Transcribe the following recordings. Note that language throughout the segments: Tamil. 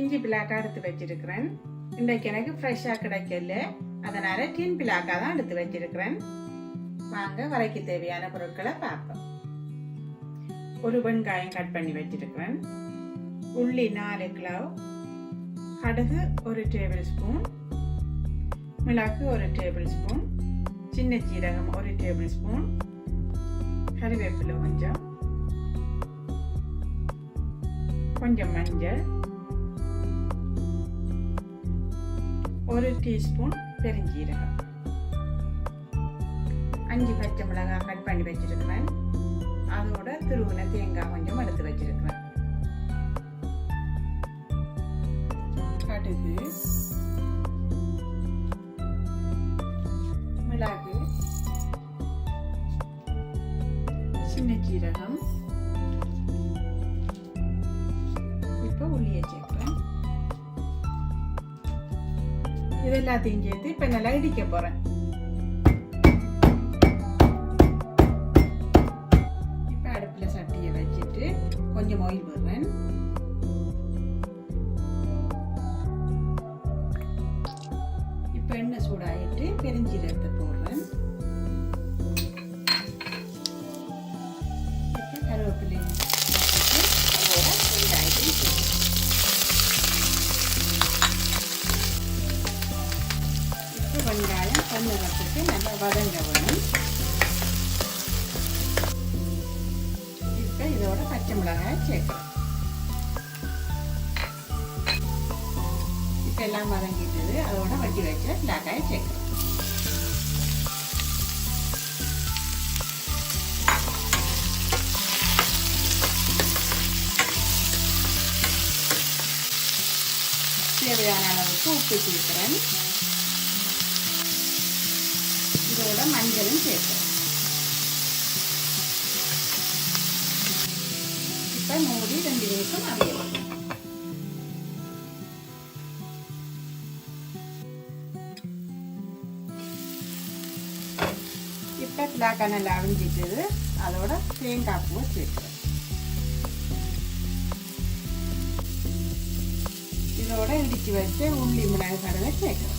இஞ்சி பிளாக்கா எடுத்து வச்சிருக்கிறேன். இன்றைக்கு எனக்கு ஃப்ரெஷ்ஷா கிடைக்கல, அதனால டின் பிளாக்கா தான் எடுத்து வச்சிருக்கிறேன். வாங்க வரைக்கு தேவையான பொருட்களை பார்ப்போம். ஒரு வெங்காயம் கட் பண்ணி வச்சிருக்கிறேன், உள்ளி 4 கிலோ, கடுகு 1 டேபிள் ஸ்பூன், மிளகு 1 டேபிள் ஸ்பூன், சின்ன சீரகம் 1 டேபிள் ஸ்பூன், கறிவேப்பிலை கொஞ்சம் மஞ்சள், 1 டீஸ்பூன் பெருஞ்சீரகம், 5 பச்சை மிளகாய் கட் பண்ணி வச்சிருக்கிறேன். அதோட துருவின தேங்காய் கொஞ்சம் எடுத்து வச்சிருக்கிறேன். கடுகு, மிளகு, சின்ன சீரகம், இப்போ உள்ளியை சேர்க்கிறேன். இது எல்லாத்தையும் சேர்த்து இப்ப நல்லா இடிக்க போறேன். இப்ப அடுப்புல சட்டியை வச்சுட்டு கொஞ்சம் ஆயில் விடுறேன். இப்ப எண்ணெய் சூடாயிட்டு பெருஞ்சீரகத்தை போடுறேன். இப்ப கருவேப்பிலை வெங்காயம் பொன்னிறத்துக்கு நல்லா வதங்க வேணும். இப்ப இதோட பச்சை மிளகாய் சேர்க்கிறேன். இப்ப எல்லாம் வதங்கிட்டது, அதோட வட்டி வச்ச மிளகாயை சேர்க்கிறேன். தேவையான அளவுக்கு உப்பு சேர்க்கிறேன். இதோட மஞ்சளும் சேர்க்கிறேன். இப்ப மூடி 2 நிமிஷம் அவியலாம். இப்ப பிளாக்கா நல்லா அவிஞ்சிட்டு அதோட தேங்காய் பூவை சேர்க்கிறேன். இதோட இடிச்சு வச்சு உள்ளி மிளகு கடுகை சேர்க்கிறேன்.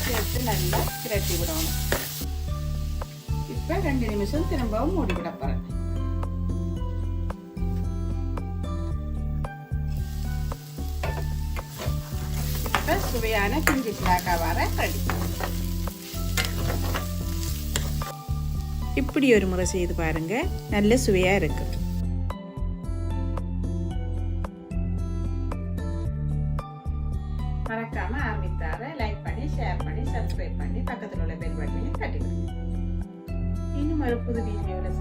சேர்த்து நல்லா திரட்டி விடணும். இப்ப 2 நிமிஷம் திரும்பவும் மூடி விட போறேன். இப்ப சுவையான கிஞ்சி பிளாக்கா வர ரெடி. இப்படி ஒரு முறை செய்து பாருங்க, நல்ல சுவையா இருக்கு. மறக்காம ஆரம்பித்தார லைக் பண்ணி, ஷேர் பண்ணி, சப்ஸ்கிரைப் பண்ணி, பக்கத்தில் உள்ள பெல் பட்டனையும் தட்டிவிடுங்க. இன்னும் ஒரு புது வீடியோவில்